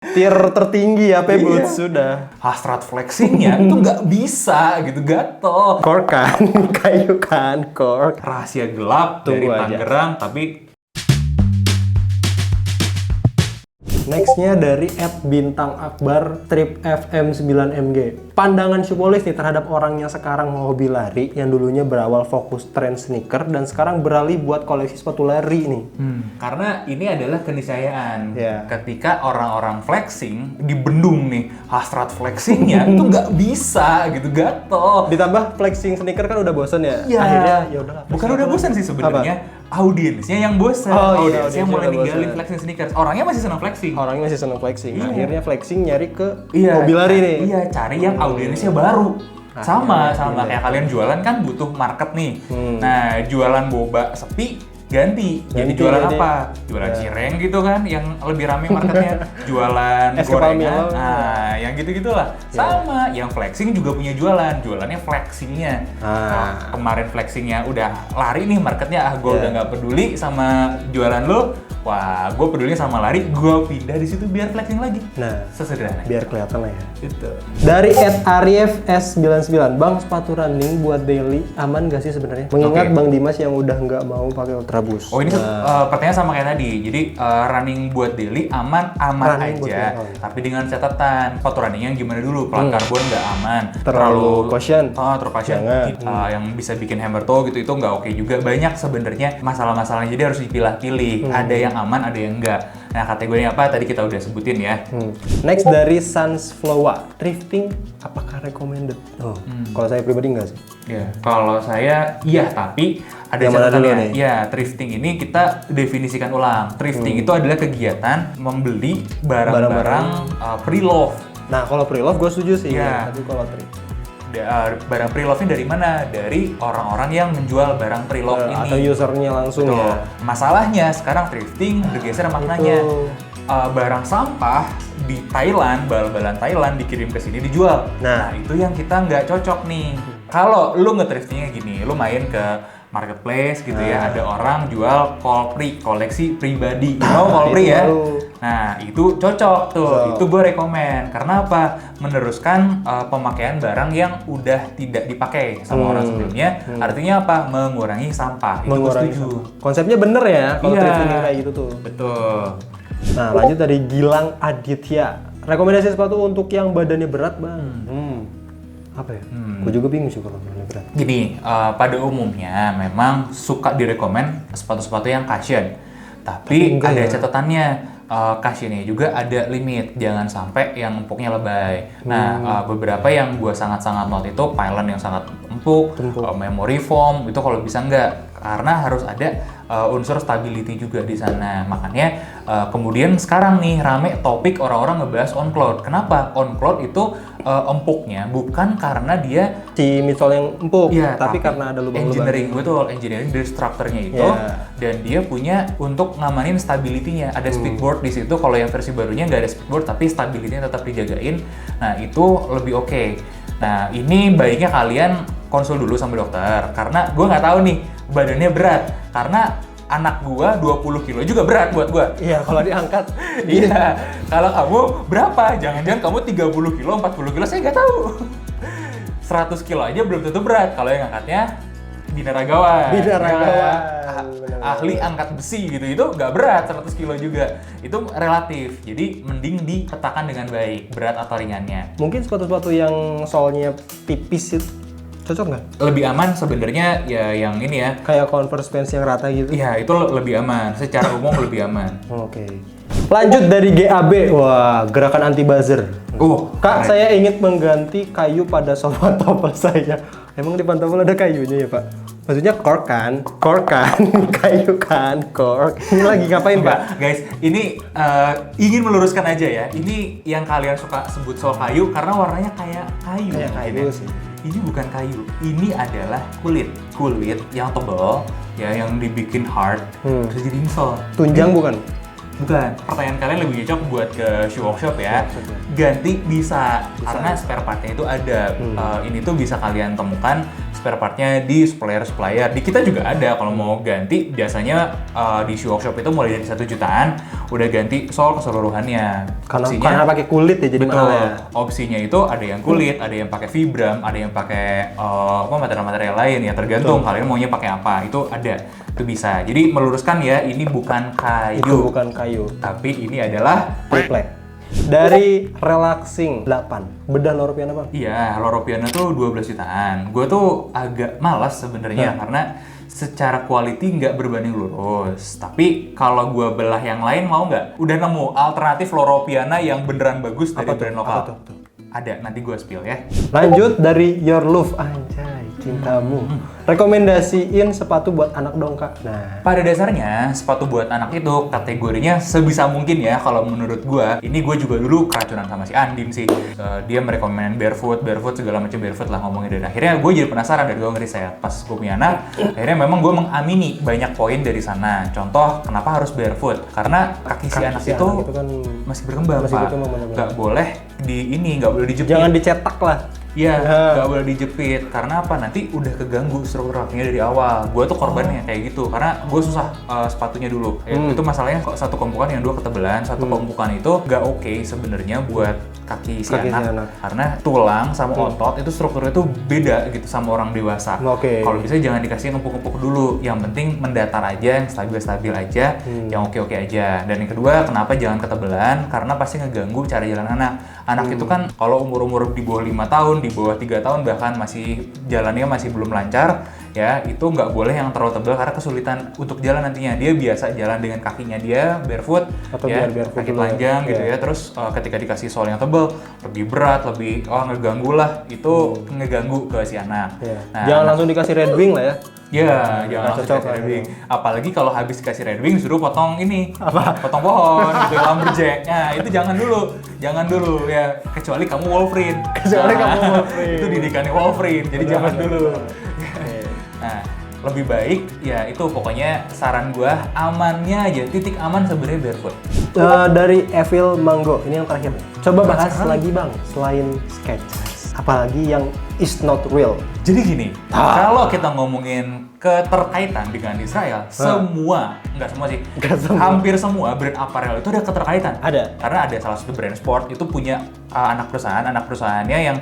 Tier tertinggi ya, Boots sudah. Hasrat flexingnya itu nggak bisa gitu, gatel. Kork kan, kayu kan, kork. Rahasia gelap Tunggu dari aja. Tangerang, tapi Nextnya dari @bintang akbar trip FM 9MG. Pandangan Syupolis nih terhadap orang yang sekarang hobi lari, yang dulunya berawal fokus tren sneaker dan sekarang beralih buat koleksi sepatu lari nih. karena ini adalah keniscayaan. Ya. Ketika orang-orang flexing dibendung nih, hasrat flexingnya itu nggak bisa gitu, gatel. Ditambah flexing sneaker kan udah bosen ya. Iya. Akhirnya ya udahlah. Bukan flexing udah apa bosan lagi? sih sebenarnya. Audiensnya yang bosan. Oh, iya, Audiensnya audiensnya mulai udah ninggalin bosan. flexing sneakers. Orangnya masih senang flexing. Orangnya masih seneng flexing. Iya. Akhirnya flexing nyari ke Iya, hobi lari nih. Iya, cari yang audiensnya baru. Sama iya. kayak kalian jualan kan butuh market nih. Hmm. Nah, jualan boba sepi ganti. Jadi jualan jadi- apa? Jualan Ya. cireng gitu kan yang lebih rame marketnya. Jualan Es kepal gorengan. Milo. Nah, yang gitu-gitulah. Sama, yang flexing juga punya jualan. Jualannya flexingnya. Nah, kemarin flexingnya udah lari nih marketnya. Gue Ya. udah nggak peduli sama jualan lo. Wah, gue peduli sama lari. Gue pindah di situ biar flexing lagi. Nah, Sesederhana. biar kelihatan lah ya. Gitu. Dari @arief S99, Bang, sepatu running buat daily aman gak sih sebenarnya? Mengingat Oke. Bang Dimas yang udah nggak mau pakai Ultra Boost. Oh ini pertanyaan sama kayak tadi. Jadi running buat daily aman Running buat aja. daily, oh, iya. Tapi dengan catatan sepatu runningnya gimana dulu? Pelat karbon nggak aman. Terlalu caution. Terlalu caution. Jangan. Yang bisa bikin hammer toe gitu itu nggak oke juga. Banyak sebenarnya masalah-masalahnya. Jadi harus dipilah-pilih. Ada yang aman, ada yang enggak. Nah kategorinya apa? Tadi kita udah sebutin ya. Next dari Sunsflowa, thrifting apakah recommended? Oh, kalau saya pribadi enggak sih. Ya, kalau saya iya, tapi ada Yang mana dulu catatannya. nih? Ya, thrifting ini kita definisikan ulang. Thrifting itu adalah kegiatan membeli barang-barang pre-love. Nah, kalau pre-love gue setuju sih. Iya. Tapi kalau thrift Barang pre-love-nya dari mana? Dari orang-orang yang menjual barang pre-love ini. atau usernya langsung Betul. ya. Masalahnya sekarang thrifting bergeser maknanya. Itu. Barang sampah di Thailand, bal-balan Thailand dikirim ke sini dijual. Nah. Itu yang kita nggak cocok nih. Kalau lu nge-thriftingnya gini, lu main ke marketplace gitu ya, ada orang jual koleksi pribadi. Kolpri itu ya. baru. Nah, itu cocok tuh. So. Itu gue rekomen. Karena apa? Meneruskan pemakaian barang yang udah tidak dipakai sama orang sebelumnya. Artinya apa? Mengurangi sampah. Itu gue Mengurangi setuju. sampah. Konsepnya bener ya kalau Iya. thrifting kayak gitu tuh. Betul. Nah, lanjut dari Gilang Aditya. Rekomendasi sepatu untuk yang badannya berat, Bang. Apa ya? Gue juga bingung sih kalau badannya berat. Gini, pada umumnya memang suka direkomen sepatu-sepatu yang cushion. Tapi enggak ada ya. catatannya, cushionnya juga ada limit. Jangan sampai yang empuknya lebay. Nah, beberapa yang gue sangat-sangat note itu pylon yang sangat empuk, memory foam, itu kalau bisa enggak. Karena harus ada unsur stability juga di sana. Makanya kemudian sekarang nih rame topik orang-orang ngebahas on cloud. Kenapa? On cloud itu empuknya bukan karena dia Si midsole yang empuk, ya, tapi karena ada lubang-lubang. engineering, betul, engineering dari strukturnya itu, Iya. dan dia punya untuk ngamanin stability-nya. Ada speedboard di situ. Kalau yang versi barunya nggak ada speedboard, tapi stability-nya tetap dijagain. Nah, itu lebih oke. Nah, ini baiknya kalian konsul dulu sama dokter, karena gue nggak tahu nih badannya berat, karena anak gua 20 kilo juga berat buat gua. Iya, kalau diangkat. Iya, kalau kamu berapa? Jangan-jangan kamu 30 kilo, 40 kilo, saya nggak tahu. 100 kilo aja belum tentu berat. Kalau yang angkatnya binaragawan. Binaragawan. Ya, Benar. ahli angkat besi gitu, itu nggak berat, 100 kilo juga. Itu relatif, jadi mending dipetakan dengan baik, berat atau ringannya. Mungkin sepatu-sepatu yang solnya tipis itu cocok nggak? Lebih aman sebenarnya ya yang ini ya. Kayak Converse Pants yang rata gitu. Iya, itu lebih aman. Secara umum lebih aman. Oke. Lanjut dari GAB. Wah, gerakan anti buzzer. Kak, keren. saya ingin mengganti kayu pada sofa topel saya. Emang di pantofel ada kayunya ya, Pak? Maksudnya cork kan? Cork kan? Kayu kan? Cork. Ini lagi ngapain, Pak? Guys, ini ingin meluruskan aja ya. Ini yang kalian suka sebut soal kayu karena warnanya kayak kayu. Kayak kayu mungkin ya. sih. Ini bukan kayu. Ini adalah kulit. Kulit yang tebal, ya, yang dibikin hard, terus jadi insole. Tunjang bukan? Bukan. Pertanyaan kalian lebih cocok buat ke shoe workshop ya. ganti bisa. Karena spare partnya itu ada. Ini tuh bisa kalian temukan spare partnya di supplier. Di kita juga ada. Kalau mau ganti biasanya di workshop itu mulai dari 1 jutaan udah ganti sol keseluruhannya. Karena pakai kulit ya jadi mahal ya. Opsinya itu ada yang kulit, ada yang pakai vibram, ada yang pakai material-material lain ya, tergantung kalian maunya pakai apa. Itu ada. Itu bisa. Jadi meluruskan ya, ini bukan kayu. Itu bukan kayu. Tapi ini adalah triplek. Dari Relaxing 8, bedah Loro Piana Bang? Iya, Loro Piana tuh 12 jutaan. Gue tuh agak malas sebenarnya karena secara quality nggak berbanding lurus. Tapi kalau gue belah yang lain mau nggak? Udah nemu alternatif Loro Piana yang beneran bagus dari brand lokal. Ada, nanti gue spill ya. Lanjut dari Your Love, anjay, cintamu. Rekomendasiin sepatu buat anak dong Kak. Nah, pada dasarnya sepatu buat anak itu kategorinya sebisa mungkin ya kalau menurut gua. Ini gue juga dulu keracunan sama si Andin sih. Dia merekomend barefoot segala macam barefoot lah ngomongin, dan akhirnya gue jadi penasaran dari gue ngeriset. Pas gue punya anak, akhirnya memang gue mengamini banyak poin dari sana. Contoh kenapa harus barefoot? Karena kaki si anak itu kan masih berkembang, Pak. Nggak boleh nggak boleh dijepit. Jangan dicetak lah. Iya, nggak boleh dijepit. Karena apa? Nanti udah keganggu struktur kakinya dari awal. Gue tuh korbannya kayak gitu. Karena gue susah sepatunya dulu. Itu masalahnya kok satu kompukan yang dua ketebelan. Satu kompukan itu nggak oke sebenarnya buat kaki si anak. Karena tulang sama otot itu strukturnya tuh beda gitu sama orang dewasa. Kalau bisa jangan dikasih empuk-empuk dulu. Yang penting mendatar aja, yang stabil-stabil aja, yang oke-oke aja. Dan yang kedua, kenapa jangan ketebelan? Karena pasti ngeganggu cara jalan anak. Anak itu kan kalau umur-umur di bawah 5 tahun, di bawah 3 tahun bahkan masih jalannya masih belum lancar ya, itu nggak boleh yang terlalu tebal karena kesulitan untuk jalan nantinya. Dia biasa jalan dengan kakinya dia barefoot atau ya, kaki telanjang gitu ya. Terus ketika dikasih sol yang tebal lebih berat, lebih ngeganggu lah, itu ngeganggu ke si anak. Nah, jangan langsung dikasih Red Wing lah ya. Ya, jangan langsung dikasih Red Wing. Apalagi kalau habis dikasih Red Wing suruh potong ini, potong pohon gitu, lumberjack. Nah, itu jangan dulu ya. Kecuali kamu Wolverine. Itu didikannya Wolverine, jadi jangan dulu. Nah, lebih baik ya itu pokoknya saran gua amannya aja, titik aman sebenarnya barefoot. Dari Evil Mango, ini yang terakhir. Coba bahas lagi Bang, selain Skechers, apalagi yang is not real. Jadi gini, kalau kita ngomongin keterkaitan dengan Israel, hampir semua brand apparel itu ada keterkaitan. Ada. Karena ada salah satu brand sport itu punya anak perusahaannya yang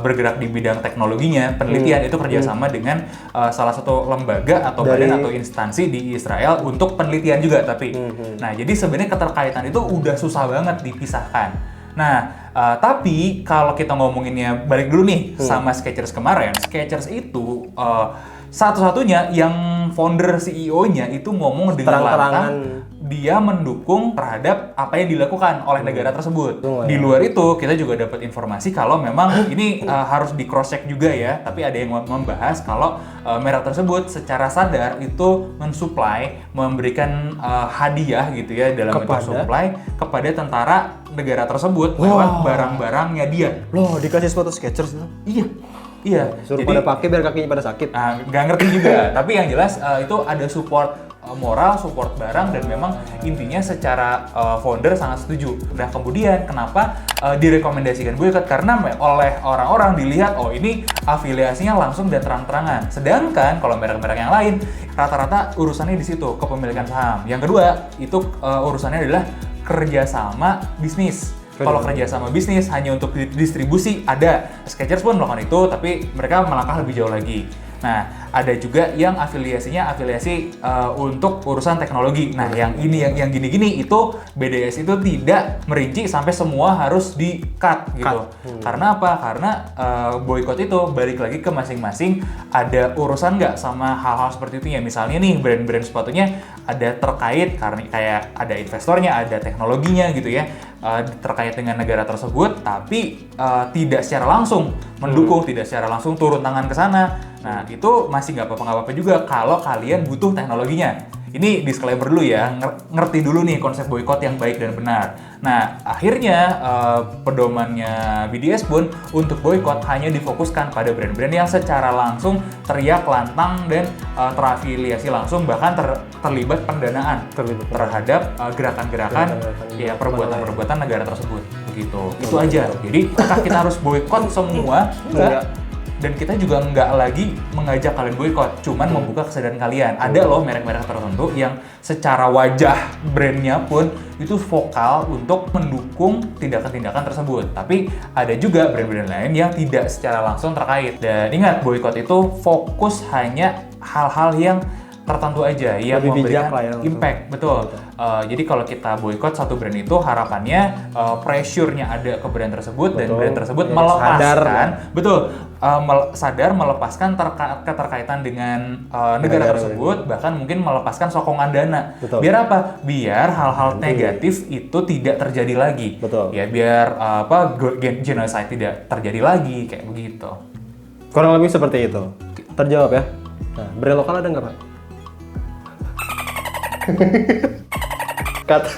bergerak di bidang teknologinya, penelitian itu kerjasama dengan salah satu lembaga atau badan atau instansi di Israel untuk penelitian juga. Nah, jadi sebenarnya keterkaitan itu udah susah banget dipisahkan. Nah, tapi kalau kita ngomonginnya balik dulu nih sama Skechers kemarin, Skechers itu satu-satunya yang founder CEO-nya itu ngomong dengan lantang dia mendukung terhadap apa yang dilakukan oleh negara tersebut. Di luar itu kita juga dapat informasi kalau memang ini harus di cross check juga ya. Tapi ada yang membahas kalau merek tersebut secara sadar itu memberikan hadiah gitu ya dalam bentuk supply kepada tentara negara tersebut lewat barang-barangnya dia. Loh, dikasih sepatu Skechers itu? Iya. Suruh pada pakai biar kakinya pada sakit. Nggak ngerti juga. Tapi yang jelas itu ada support moral, support barang, dan memang intinya secara founder sangat setuju. Nah, kemudian kenapa direkomendasikan boycott? Karena oleh orang-orang dilihat ini afiliasinya langsung dan terang-terangan. Sedangkan kalau merek-merek yang lain rata-rata urusannya di situ, kepemilikan saham. Yang kedua, itu urusannya adalah kerjasama bisnis. Kalau kerjasama bisnis hanya untuk distribusi ada. Skechers pun melakukan itu, tapi mereka melangkah lebih jauh lagi. Nah, ada juga yang afiliasi untuk urusan teknologi. Nah, yang gini-gini itu BDS itu tidak merinci sampai semua harus di-cut gitu. Karena apa? Karena boykot itu balik lagi ke masing-masing ada urusan nggak sama hal-hal seperti itu ya. Misalnya nih brand-brand sepatunya ada terkait karena kayak ada investornya, ada teknologinya gitu ya. Terkait dengan negara tersebut, tapi tidak secara langsung mendukung, tidak secara langsung turun tangan ke sana. Nah, itu masih nggak apa-apa juga kalau kalian butuh teknologinya. Ini disclaimer dulu ya, ngerti dulu nih konsep boykot yang baik dan benar. Nah, akhirnya pedomannya BDS pun untuk boykot hanya difokuskan pada brand-brand yang secara langsung teriak lantang dan terafiliasi langsung, bahkan terlibat pendanaan terhadap gerakan-gerakan ya perbuatan-perbuatan negara tersebut. gitu. Itu aja. Jadi apakah kita harus boykot semua? Enggak. Dan kita juga nggak lagi mengajak kalian boykot, cuman membuka kesadaran kalian. Ada loh merek-merek tertentu yang secara wajah brandnya pun itu vokal untuk mendukung tindakan-tindakan tersebut. Tapi ada juga brand-brand lain yang tidak secara langsung terkait. Dan ingat, boykot itu fokus hanya hal-hal yang tertentu aja yang lebih bijak memberikan lah ya, impact, betul. Jadi kalau kita boykot satu brand itu harapannya pressure-nya ada ke brand tersebut, dan brand tersebut ya, melepaskan, sadar melepaskan keterkaitan dengan negara tersebut, bahkan mungkin melepaskan sokongan dana. Betul. Biar apa? Biar hal-hal negatif itu tidak terjadi lagi. Betul. Ya biar genocide tidak terjadi lagi kayak begitu. Kurang lebih seperti itu. Terjawab ya. Nah, brand lokal ada nggak, Pak? Kata